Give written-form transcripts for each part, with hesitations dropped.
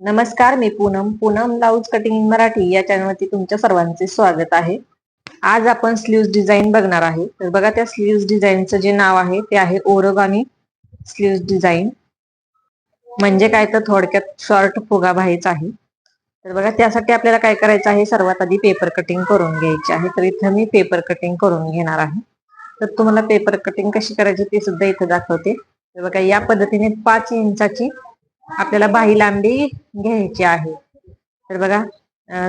नमस्कार, मी Poonam blouse cutting in Marathi या चॅनलवरती तुमच्या सर्वांचे स्वागत आहे. आज आपण स्लीव्ज डिझाईन बघणार आहे. तर बघा, त्या स्लीव्ज डिझाईनचं जे नाव आहे ते आहे ओरोगामी स्लीव्ज डिझाईन. म्हणजे काय तर थोडक्यात शॉर्ट फुगा बाहीच आहे. तर बघा, त्यासाठी आपल्याला काय करायचं आहे, सर्वात आधी पेपर कटिंग करून घ्यायची आहे. तर इथं मी पेपर कटिंग करून घेणार आहे. तर तुम्हाला पेपर कटिंग कशी करायची ते सुद्धा इथं दाखवते. तर बघा, या पद्धतीने 5 इंचाची आपल्याला बाही लांबी घ्यायची आहे. तर बघा,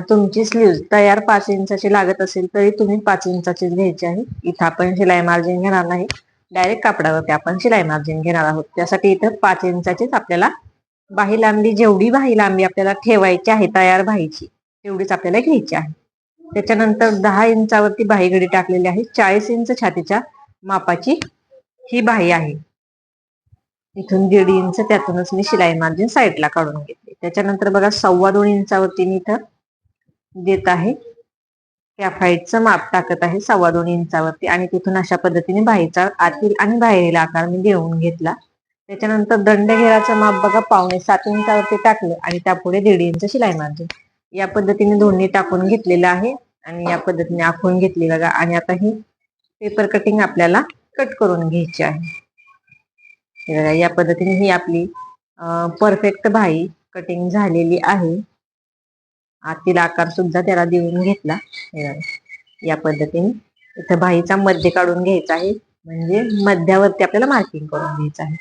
तुमची स्लीव्ह तयार 5 इंचाची लागत असेल तरी तुम्ही 5 इंचाचीच घ्यायची आहे. इथं आपण शिलाई मार्जिन घेणार नाही, डायरेक्ट कापडावरती आपण शिलाई मार्जिन घेणार आहोत. त्यासाठी इथं 5 इंचाचीच आपल्याला बाही लांबी, जेवढी बाही लांबी आपल्याला ठेवायची आहे तयार बाहीची तेवढीच आपल्याला घ्यायची आहे. त्याच्यानंतर 10 इंचावरती बाही घडी टाकलेली आहे. 40 इंच छातीच्या मापाची ही बाही आहे. इथून 1.5 इंच त्यातूनच मी शिलाई मार्जिन साईडला काढून घेतली. त्याच्यानंतर बघा, 2.25 इंचावरती मी इथं देत आहे, कॅफाईटचं माप टाकत आहे 2.25 इंचावरती आणि तिथून अशा पद्धतीने बाहीचा आतील आणि बाहेरील आकार मी देऊन घेतला. त्याच्यानंतर दंडघेराचं माप बघा 6.25 इंचावरती टाकलं आणि त्यापुढे 1.5 इंच शिलाई मार्जिन या पद्धतीने दोन्ही टाकून घेतलेलं आहे आणि या पद्धतीने आखून घेतली बघा. आणि आता ही पेपर कटिंग आपल्याला कट करून घ्यायची आहे. या पद्धतीने ही आपली परफेक्ट बाही कटिंग झालेली आहे. आतील आकार सुद्धा त्याला देऊन घेतला. या पद्धतीने इथं बाहीचा मध्य काढून घ्यायचा आहे, म्हणजे मध्यावरती आपल्याला मार्किंग करून घ्यायचं आहे.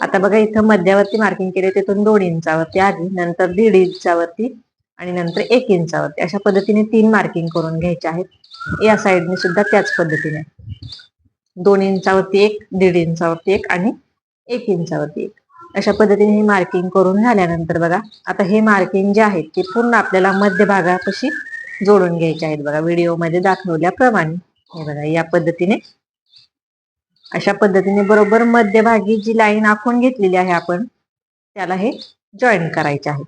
आता बघा, इथं मध्यावरती मार्किंग केले, तिथून 2 इंचावरती आधी, नंतर 1.5 इंचावरती आणि नंतर 1 इंचावरती अशा पद्धतीने 3 मार्किंग करून घ्यायचे आहेत. या साईडने सुद्धा त्याच पद्धतीने 2 इंचावरती 1, 1.5 इंचावरती 1 आणि 1 इंचावरती 1 अशा पद्धतीने हे मार्किंग करून झाल्यानंतर बघा, आता हे मार्किंग जे आहे ते पूर्ण आपल्याला मध्यभागापाशी जोडून घ्यायचे आहेत. बघा, व्हिडिओमध्ये दाखवल्याप्रमाणे हे बघा, या पद्धतीने अशा पद्धतीने बरोबर मध्यभागी जी लाईन आखून घेतलेली आहे आपण त्याला हे जॉईन करायचे आहे.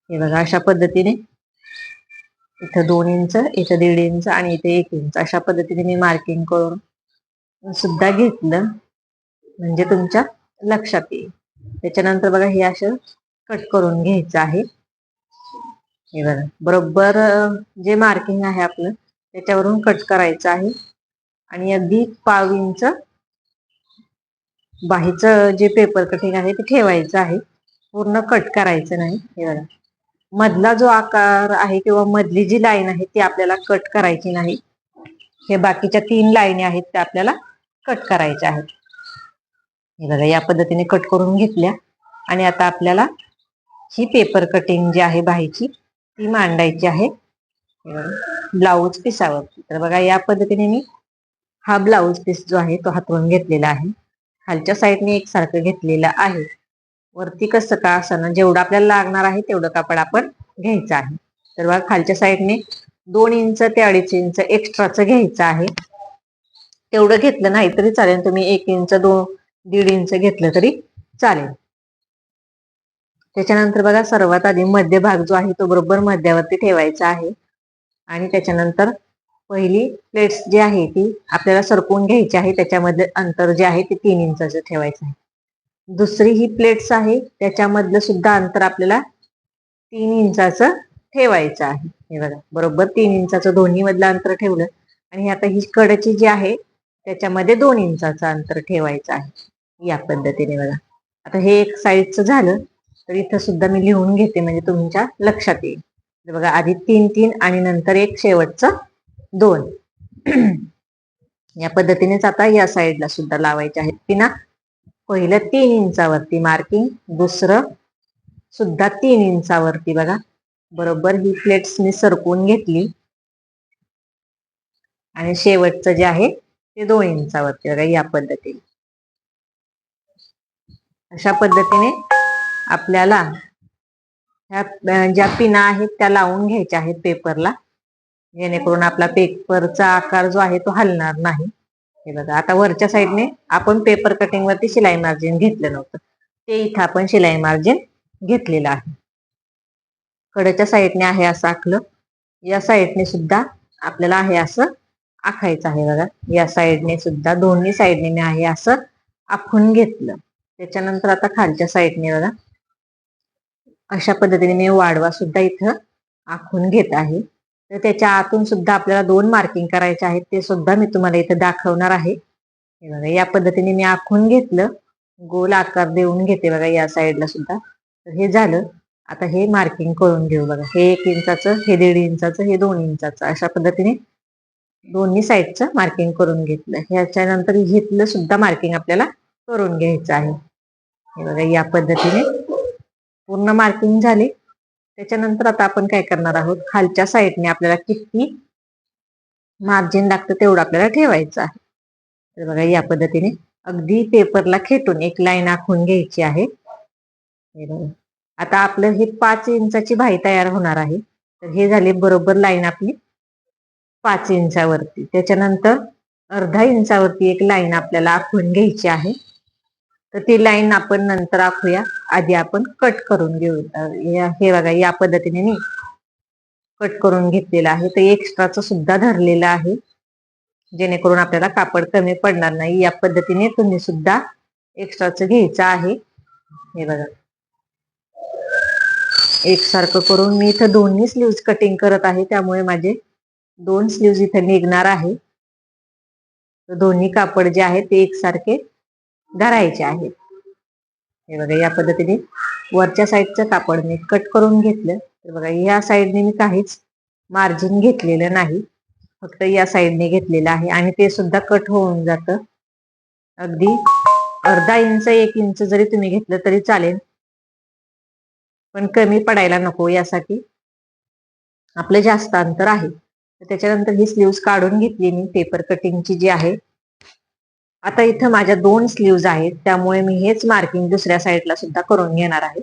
हे बघा, अशा पद्धतीने इथं 2 इंच, इथं 1.5 इंच आणि इथे 1 इंच अशा पद्धतीने मी मार्किंग करून सुद्धा घेतलं, म्हणजे तुमच्या लक्षात येईल. त्याच्यानंतर बघा, हे असं कट करून घ्यायचं आहे. हे बघा, बरोबर जे मार्किंग आहे आपलं त्याच्यावरून कट करायचं आहे आणि अगदी 1/2 इंच बाहीचं जे पेपर कटिंग आहे ते ठेवायचं आहे, पूर्ण कट करायचं नाही. हे बघा, मधला जो आकार आहे किंवा मधली जी लाईन आहे ती आपल्याला कट करायची नाही. हे बाकीच्या 3 लाईनी आहेत त्या आपल्याला कट करायच्या आहेत. हे बघा, या पद्धतीने कट करून घेतल्या आणि आता आपल्याला ही पेपर कटिंग जी आहे बाहीची ती मांडायची आहे ब्लाऊज पिसावरती. तर बघा, या पद्धतीने मी हा ब्लाऊज पीस जो आहे तो हातवून घेतलेला आहे. खालच्या साईडने एकसारखं घेतलेलं आहे. वरती कसं का असं जेवढं आपल्याला लागणार आहे तेवढं कापड आपण घ्यायचं आहे. तर बघा, खालच्या साईडने 2 इंच ते 2.5 इंच एक्स्ट्राचं घ्यायचं आहे. तेवढं घेतलं नाही तरी चालेल, तुम्ही 1 इंच 1.5 इंच घेतलं तरी चालेल. त्याच्यानंतर बघा, सर्वात आधी मध्यभाग जो आहे तो बरोबर मध्यावरती ठेवायचा आहे आणि त्याच्यानंतर पहिली प्लेट्स जी आहे ती आपल्याला सरकवून घ्यायची आहे. त्याच्यामध्ये अंतर जे आहे ते 3 इंचाचं ठेवायचं आहे. दुसरी ही प्लेट्स आहे त्याच्यामधलं सुद्धा अंतर आपल्याला 3 इंचाचं ठेवायचं आहे. हे बघा, बरोबर 3 इंचाचं दोन्ही मधलं अंतर ठेवलं आणि आता ही कडेची जी आहे त्याच्यामध्ये 2 इंचाचं अंतर ठेवायचं आहे. या पद्धतीने बघा, आता हे एक साईडचं झालं तर इथं सुद्धा मी लिहून घेते, म्हणजे तुमच्या लक्षात येईल. बघा, आधी 3 3 आणि नंतर एक शेवटचं 2 या पद्धतीनेच आता या साईडला सुद्धा लावायचे आहेत पिना. पहिलं 3 इंचावरती मार्किंग, दुसरं सुद्धा 3 इंचावरती. बघा, बरोबर ही प्लेट्स मी सरकवून घेतली आणि शेवटचं जे आहे ते 2 इंचावरती. बघा, या पद्धतीने अशा पद्धतीने आपल्याला ह्या ज्या पिना आहेत त्या लावून घ्यायच्या आहेत पेपरला, जेणेकरून आपला पेपरचा आकार जो आहे तो हलणार नाही. हे बघा, आता वरच्या साईडने आपण पेपर कटिंग वरती शिलाई मार्जिन घेतलं नव्हतं, ते इथं आपण शिलाई मार्जिन घेतलेलं आहे. कडेच्या साईडने आहे असं आखलं, या साईडने सुद्धा आपल्याला आहे असं आखायचं आहे. बघा, या साईडने सुद्धा दोन्ही साईडने मी आहे असं आखून घेतलं. त्याच्यानंतर आता खालच्या साईडने बघा अशा पद्धतीने मी वाढवा सुद्धा इथं आखून घेत आहे. तर त्याच्या आतून सुद्धा आपल्याला 2 मार्किंग करायचे आहेत, ते सुद्धा मी तुम्हाला इथं दाखवणार आहे. हे बघा या पद्धतीने मी आखून घेतलं, गोल आकार देऊन घेते बघा या साईडला सुद्धा. तर हे झालं. आता हे मार्किंग करून घेऊ बघा. हे 1 इंचाचं, हे 1.5 इंचाचं, हे 2 इंचाचं, अशा पद्धतीने दोन्ही साईडचं मार्किंग करून घेतलं. ह्याच्यानंतर घेतलं सुद्धा मार्किंग आपल्याला करून घ्यायचं आहे. हे बघा या पद्धतीने पूर्ण मार्किंग झाले. त्याच्यानंतर आता आपण काय करणार आहोत, खालच्या साईडने आपल्याला किती मार्जिन लागतं तेवढं आपल्याला ठेवायचं आहे. तर बघा या पद्धतीने अगदी पेपरला खेटून एक लाईन आखून घ्यायची आहे. हे बघा आता आपलं हे 5 इंचाची बाही तयार होणार आहे. तर हे झाले बरोबर लाईन आपली 5 इंचावरती. त्याच्यानंतर अर्धा इंचावरती एक लाईन आपल्याला आखून घ्यायची आहे. तर ती लाईन आपण नंतर आखूया, आधी आपण कट करून घेऊ. हे बघा या पद्धतीने मी कट करून घेतलेलं आहे. तर एक्स्ट्राचं सुद्धा धरलेलं आहे, जेणेकरून आपल्याला कापड कमी पडणार नाही. या पद्धतीने तुम्ही सुद्धा एक्स्ट्राचं घ्यायचं आहे. हे बघा एकसारखं करून मी इथं दोन्ही स्लीव्ज कटिंग करत आहे, त्यामुळे माझे 2 स्लीव्ज इथे निघणार आहे. तर दोन्ही कापड जे आहे ते एकसारखे धरायचे आहेत. हे बघा या पद्धतीने वरच्या साईडचं कापड मी कट करून घेतलं. तर बघा या साईडने मी काहीच मार्जिन घेतलेलं नाही, फक्त या साईडने घेतलेलं आहे आणि ते सुद्धा कट होऊन जातं. अगदी अर्धा इंच 1 इंच जरी तुम्ही घेतलं तरी चालेल, पण कमी पडायला नको यासाठी आपलं जास्त अंतर आहे. त्याच्यानंतर ही स्लीव्ज काढून घेतली मी पेपर कटिंगची जी आहे. आता इथं माझ्या 2 स्लीव्ज आहेत, त्यामुळे मी हेच मार्किंग दुसऱ्या साईडला सुद्धा करून घेणार आहे.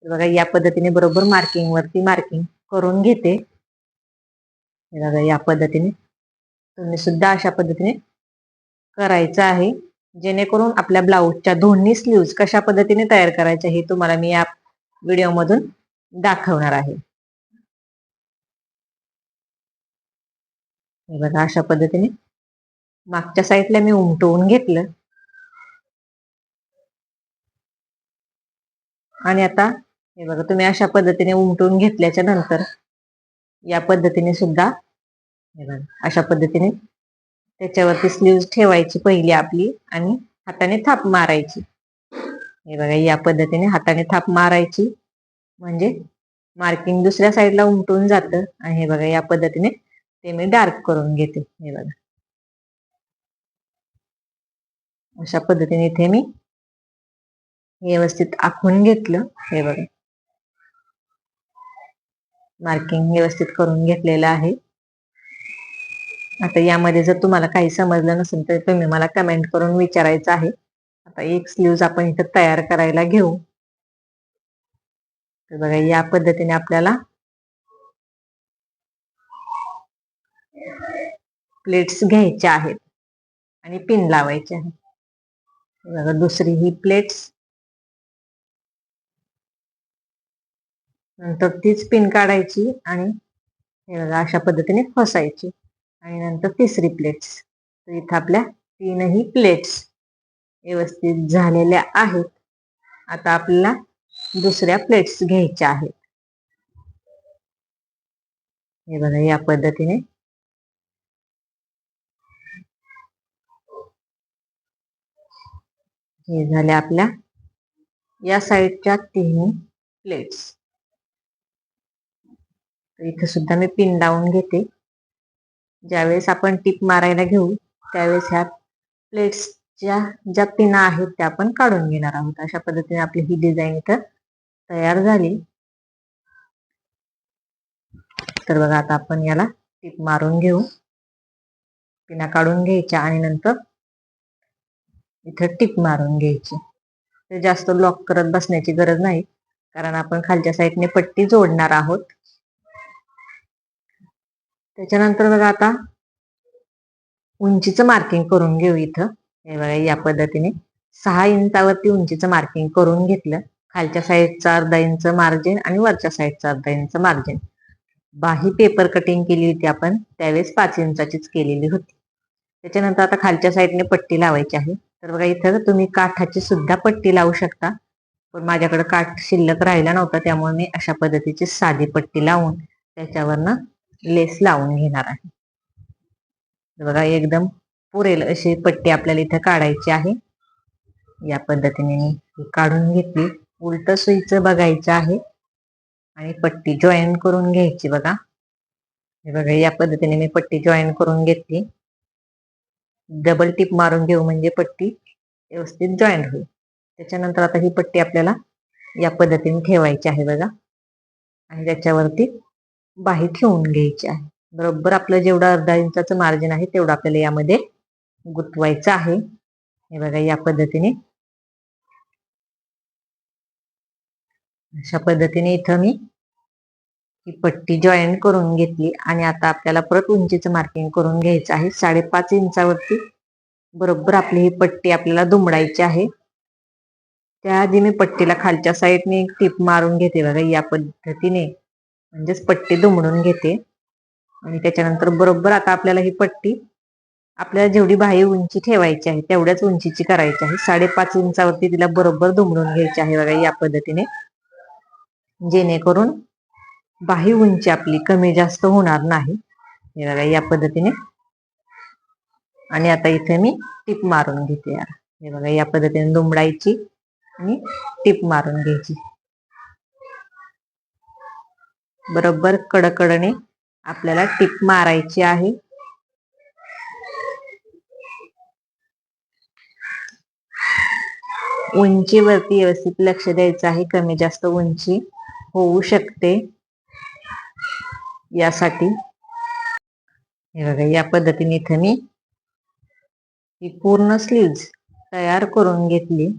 बघा या पद्धतीने बरोबर मार्किंग वरती मार्किंग करून घेते. बघा या पद्धतीने तुम्ही सुद्धा अशा पद्धतीने करायचं आहे, जेणेकरून आपल्या ब्लाऊजच्या दोन्ही स्लीव्ज कशा पद्धतीने तयार करायच्या हे तुम्हाला मी या व्हिडिओ मधून दाखवणार आहे. हे बघा अशा पद्धतीने मागच्या साईडला मी उमटवून घेतलं आणि आता हे बघा तुम्ही अशा पद्धतीने उमटवून घेतल्याच्या नंतर या पद्धतीने सुद्धा हे बघा अशा पद्धतीने त्याच्यावरती स्लीव्ज ठेवायची पहिली आपली आणि हाताने थाप मारायची. हे बघा या पद्धतीने हाताने थाप मारायची, म्हणजे मार्किंग दुसऱ्या साईडला उमटून जातं. आणि हे बघा या पद्धतीने ते मी डार्क करून घेते. हे बघा अशा पद्धतीने इथे मी व्यवस्थित आखून घेतलं. हे बघा मार्किंग व्यवस्थित करून घेतलेलं आहे. आता यामध्ये जर तुम्हाला काही समजलं नसेल तर तुम्ही मला कमेंट करून विचारायचं आहे. आता एक स्लीव्ज आपण इथं तयार करायला घेऊ. तर बघा या पद्धतीने आपल्याला प्लेट्स घ्यायच्या आहेत आणि पिन लावायचे आहे. बघा दुसरी ही प्लेट्स, नंतर तीच पिन काढायची आणि हे बघा अशा पद्धतीने फसायची आणि नंतर तिसरी प्लेट्स. तर इथं आपल्या 3ही प्लेट्स व्यवस्थित झालेल्या आहेत. आता आपल्याला दुसऱ्या प्लेट्स घ्यायच्या आहेत. हे बघा या पद्धतीने हे झाले आपल्या या साईडच्या 3 प्लेट्स. इथे सुद्धा मी पिन लावून घेते. ज्यावेळेस आपण टिप मारायला घेऊ त्यावेळेस ह्या प्लेट्सच्या ज्या पिना आहेत त्या आपण काढून घेणार आहोत. अशा पद्धतीने आपली ही डिझाईन इथं तयार झाली. तर बघा आता आपण याला टिप मारून घेऊ, पिना काढून घ्यायच्या आणि नंतर इथं टिप मारून घ्यायची. ते जास्त लॉक करत बसण्याची गरज नाही, कारण आपण खालच्या साईडने पट्टी जोडणार आहोत. त्याच्यानंतर बघा आता उंचीचं मार्किंग करून घेऊ. इथं हे बघा या पद्धतीने 6 इंचावरती उंचीचं मार्किंग करून घेतलं. खालच्या साईडचं अर्धा इंच मार्जिन आणि वरच्या साईडचं अर्धा इंच मार्जिन. बाही पेपर कटिंग केली होती आपण त्यावेळेस 5 इंचाचीच केलेली होती. त्याच्यानंतर आता खालच्या साईडने पट्टी लावायची आहे. तर बघा इथं तुम्ही काठाची सुद्धा पट्टी लावू शकता, पण माझ्याकडे काठ शिल्लक राहिला नव्हता, त्यामुळे मी अशा पद्धतीची साधी पट्टी लावून त्याच्यावरनं लेस लावून घेणार आहे. बघा एकदम पुरेल अशी पट्टी आपल्याला इथे काढायची आहे. या पद्धतीने मी काढून घेतली. उलट सुईचं बघायचं आहे आणि पट्टी जॉईन करून घ्यायची. बघा हे बघा या पद्धतीने मी पट्टी जॉईन करून घेतली. डबल टिप मारून घेऊ म्हणजे पट्टी व्यवस्थित जॉईंट होईल. त्याच्यानंतर आता ही पट्टी आपल्याला या पद्धतीने ठेवायची आहे. बघा आणि त्याच्यावरती बाही ठेवून घ्यायची आहे. बरोबर आपलं जेवढं अर्धा इंचाचं मार्जिन आहे तेवढं आपल्याला यामध्ये गुंतवायचं आहे. हे बघा या पद्धतीने अशा पद्धतीने इथं मी ही पट्टी जॉईन करून घेतली आणि आता आपल्याला परत उंचीचं मार्किंग करून घ्यायचं आहे. 5.5 इंचावरती बरोबर आपली ही पट्टी आपल्याला दुमडायची आहे. त्याआधी मी पट्टीला खालच्या साईडने एक टिप मारून घेते. बघा या पद्धतीने म्हणजेच पट्टी दुमडून घेते आणि त्याच्यानंतर बरोबर आता आपल्याला ही पट्टी आपल्याला जेवढी बाही उंची ठेवायची आहे तेवढ्याच उंचीची करायची आहे. 5.5 इंचावरती तिला बरोबर दुमडून घ्यायची आहे. बघा या पद्धतीने, जेणेकरून बाही उंची आपली कमी जास्त होणार नाही. हे बघा या पद्धतीने. आणि आता इथे मी टिप मारून घेते. हे बघा या पद्धतीने दुमडायची आणि टिप मारून घ्यायची. बरोबर कडकडने आपल्याला टिप मारायची आहे. उंचीवरती व्यवस्थित लक्ष द्यायचं आहे. कमी जास्त उंची होऊ शकते यासाठी. हे बघा या पद्धतीने इथे मी ही पूर्ण स्लीव्ज तयार करून घेतली.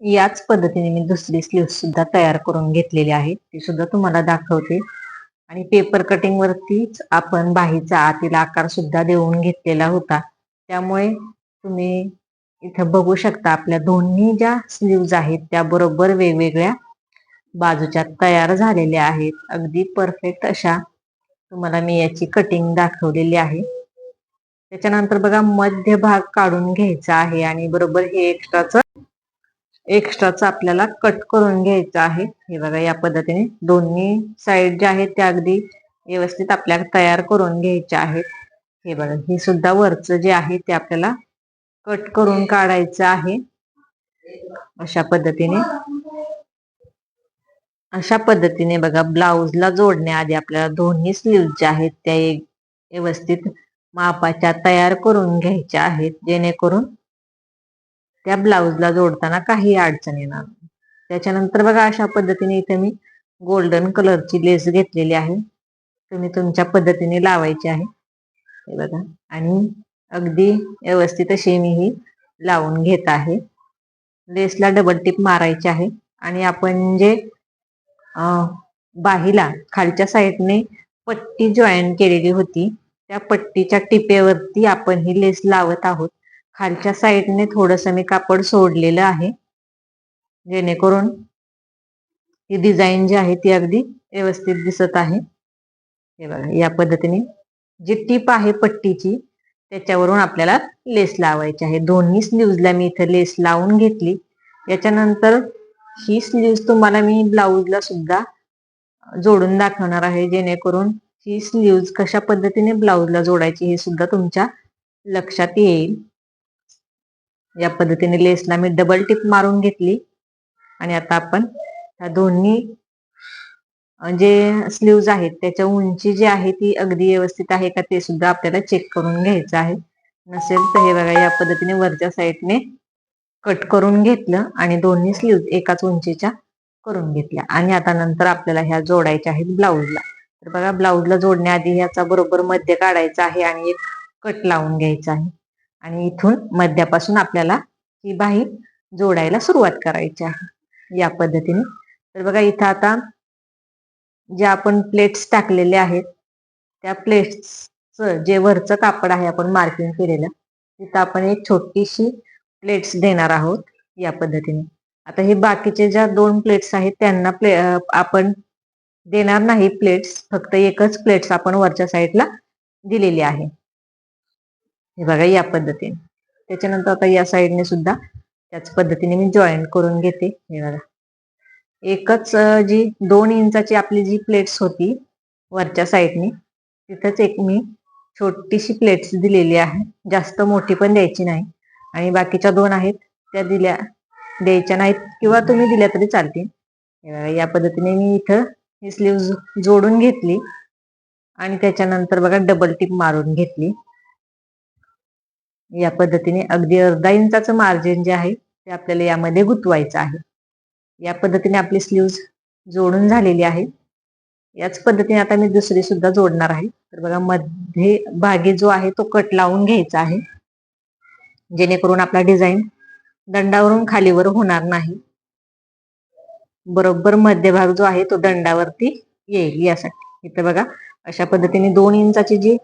याच पद्धतीने मी दुसरी स्लीव्ह सुद्धा तयार करून घेतलेली आहे, ती सुद्धा तुम्हाला दाखवते. आणि पेपर कटिंग वरतीच आपण बाहीचा आतील आकार सुद्धा देऊन घेतलेला होता. त्यामुळे तुम्ही इथं बघू शकता आपल्या दोन्ही ज्या स्लीव्ज आहेत त्या बरोबर वेगवेगळ्या बाजूच्या तयार झालेल्या आहेत. अगदी परफेक्ट अशा तुम्हाला मी याची कटिंग दाखवलेली आहे. त्याच्यानंतर बघा मध्य भाग काढून घ्यायचा आहे आणि बरोबर हे एक्स्ट्राचं आपल्याला कट करून घ्यायचं आहे. हे बघा या पद्धतीने दोन्ही साइड ज्या आहेत त्या अगदी व्यवस्थित आपल्याला तयार करून घ्यायच्या आहेत. हे बघा हे सुद्धा वरचं जे आहे ते आपल्याला कट करून काढायचं आहे. अशा पद्धतीने बघा ब्लाउजला जोडण्याआधी आपल्याला दोन्ही स्लीव्ह ज्या आहेत त्या व्यवस्थित मापाच्या तयार करून घ्यायच्या आहेत, जेणेकरून त्या ब्लाउजला जोडताना काही अडचण येणार नाही. त्याच्यानंतर बघा अशा पद्धतीने इथे मी गोल्डन कलरची लेस घेतलेली आहे. तुम्ही तुमच्या पद्धतीने लावायची आहे. हे बघा आणि अगदी व्यवस्थित अशी मी ही लावून घेत आहे. लेसला डबल टिप मारायची आहे आणि आपण जे बाहीला खालच्या साईडने पट्टी जॉईन केलेली होती त्या पट्टीच्या टिपेवरती आपण ही लेस लावत आहोत. खालच्या साईडने थोडस मी कापड सोडलेलं आहे, जेणेकरून ही डिझाईन जी आहे ती अगदी व्यवस्थित दिसत आहे. हे बघा या पद्धतीने जी टिप आहे पट्टीची त्याच्यावरून आपल्याला लेस लावायची आहे. दोन्ही स्लीव्हजला मी इथे लेस लावून घेतली. याच्यानंतर ही स्लीव्ह तुम्हाला मी ब्लाउजला सुद्धा जोडून दाखवणार आहे, जेणेकरून ही स्लीव्ह कशा पद्धतीने ब्लाउजला जोडायची हे सुद्धा तुमच्या लक्षात येईल. या पद्धतीने लेसला मी डबल टिप मारून घेतली आणि आता आपण ह्या दोन्ही जे स्लीव्ज आहेत त्याच्या उंची जी आहे ती अगदी व्यवस्थित आहे का ते सुद्धा आपल्याला चेक करून घ्यायचं आहे. नसेल तर हे बघा या पद्धतीने वरच्या साईडने कट करून घेतलं आणि दोन्ही स्लीव्ज एकाच उंचीच्या करून घेतल्या. आणि आता नंतर आपल्याला ह्या जोडायच्या आहेत ब्लाउजला. तर बघा ब्लाउजला जोडण्याआधी ह्याचा बरोबर मध्य काढायचा आहे आणि एक कट लावून घ्यायचा आहे आणि इथून मध्यापासून आपल्याला ही बाही जोडायला सुरुवात करायची आहे या पद्धतीने. तर बघा इथं आता जे आपण प्लेट्स टाकलेले आहेत त्या प्लेट्सचं जे वरचं कापड आहे आपण मार्किंग केलेलं तिथं आपण एक छोटीशी प्लेट्स देणार आहोत या पद्धतीने. आता हे बाकीचे ज्या 2 प्लेट्स आहेत त्यांना आपण देणार नाही प्लेट्स, फक्त एकच प्लेट्स आपण वरच्या साईडला दिलेली आहे. हे बघा या पद्धतीने. त्याच्यानंतर आता या साईडने सुद्धा त्याच पद्धतीने मी जॉईंट करून घेते. हे बघा, एकच जी 2 इंचाची आपली जी प्लेट्स होती वरच्या साईडनी, तिथंच एक मी छोटीशी प्लेट्स दिलेली आहे. जास्त मोठी पण द्यायची नाही. आणि बाकीच्या 2 आहेत त्या द्यायच्या नाहीत किंवा तुम्ही दिल्या तरी चालतील. या पद्धतीने मी इथं ही स्लीव्ज जोडून घेतली आणि त्याच्यानंतर बघा डबल टिप मारून घेतली. या पद्धतीने अगदी अर्धा इंचाचं मार्जिन जे आहे ते आपल्याला यामध्ये गुंतवायचं आहे. या पद्धतीने आपली स्लीव्ज जोडून झालेली आहे. याच पद्धतीने आता मी दुसरी सुद्धा जोडणार आहे. तर बघा, मध्ये भागी जो आहे तो कट लावून घ्यायचा आहे, जेणेकरून आपला डिझाईन दंडावरून खालीवर होणार नाही. बरोबर मध्यभाग जो आहे तो दंडावरती येईल यासाठी. इथे बघा, अशा पद्धतीने 2 इंचाची जी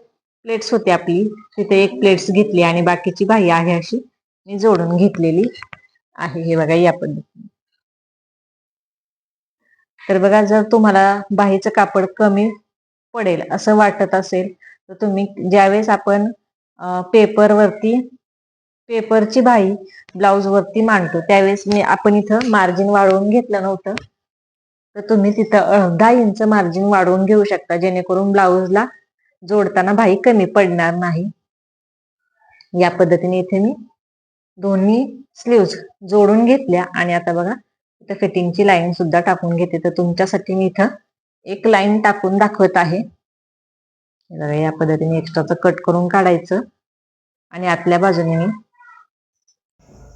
प्लेट्स होती आपली, तिथे एक प्लेट्स घेतली आणि बाकीची बाही आहे अशी मी जोडून घेतलेली आहे. हे बघा, या पद्धतीने. तर बघा, जर तुम्हाला बाहीचं कापड कमी पडेल असं वाटत असेल तर तुम्ही ज्यावेळेस आपण पेपरची बाही ब्लाउज वरती मांडतो त्यावेळेस आपण इथं मार्जिन वाढवून घेतलं नव्हतं, तर तुम्ही तिथं अर्धा इंच मार्जिन वाढवून घेऊ शकता, जेणेकरून ब्लाउजला जोडताना बाही कमी पडणार नाही. या पद्धतीने इथे मी दोन्ही स्लीव्ज जोडून घेतल्या आणि आता बघा, इथं फिटिंगची लाईन सुद्धा टाकून घेते. तर तुमच्यासाठी मी इथं एक लाईन टाकून दाखवत आहे. या पद्धतीने एक्स्ट्राचं कट करून काढायचं आणि आतल्या बाजूने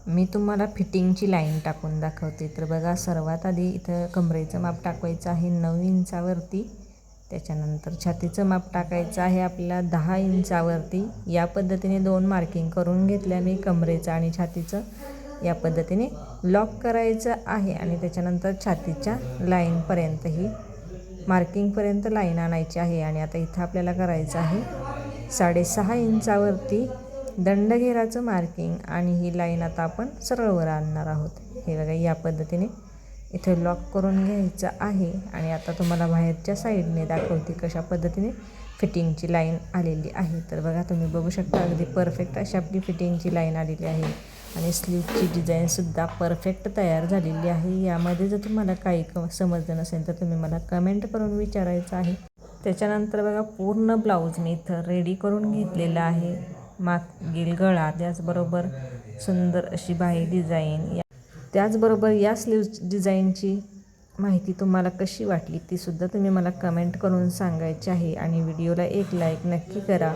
मी तुम्हाला फिटिंगची लाईन टाकून दाखवते. तर बघा, सर्वात आधी इथं कमरेचं माप टाकायचं आहे 9 इंचावरती. त्याच्यानंतर छातीचं माप टाकायचं आहे आपल्याला 10 इंचावरती. या पद्धतीने 2 मार्किंग करून घेतल्या मी कमरेचं आणि छातीचं. या पद्धतीने लॉक करायचं आहे आणि त्याच्यानंतर छातीच्या लाईनपर्यंत ही मार्किंगपर्यंत लाईन आणायची आहे. आणि आता इथं आपल्याला करायचं आहे 6.5 इंचावरती दंडघेराचं मार्किंग आणि ही लाईन आता आपण सरळवर आणणार आहोत. हे बघा, या पद्धतीने इथे लॉक करून घ्यायचं आहे. आणि आता तुम्हाला बाहेरच्या साईडने दाखवते कशा पद्धतीने फिटिंगची लाईन आलेली आहे. तर बघा, तुम्ही बघू शकता अगदी परफेक्ट अशी आपली फिटिंगची लाईन आलेली आहे आणि स्लीवची डिझाईनसुद्धा परफेक्ट तयार झालेली आहे. यामध्ये जर तुम्हाला काही समजलं नसेल तर तुम्ही मला कमेंट करून विचारायचं आहे. त्याच्यानंतर बघा, पूर्ण ब्लाऊज मी इथं रेडी करून घेतलेला आहे. मागील गळा, त्याचबरोबर सुंदर अशी बाही डिझाईन, त्याचबरोबर या स्लीव्ज डिझाईनची माहिती तुम्हाला कशी वाटली ती सुद्धा तुम्ही मला कमेंट करून सांगायची आहे. आणि व्हिडिओला एक लाईक नक्की करा.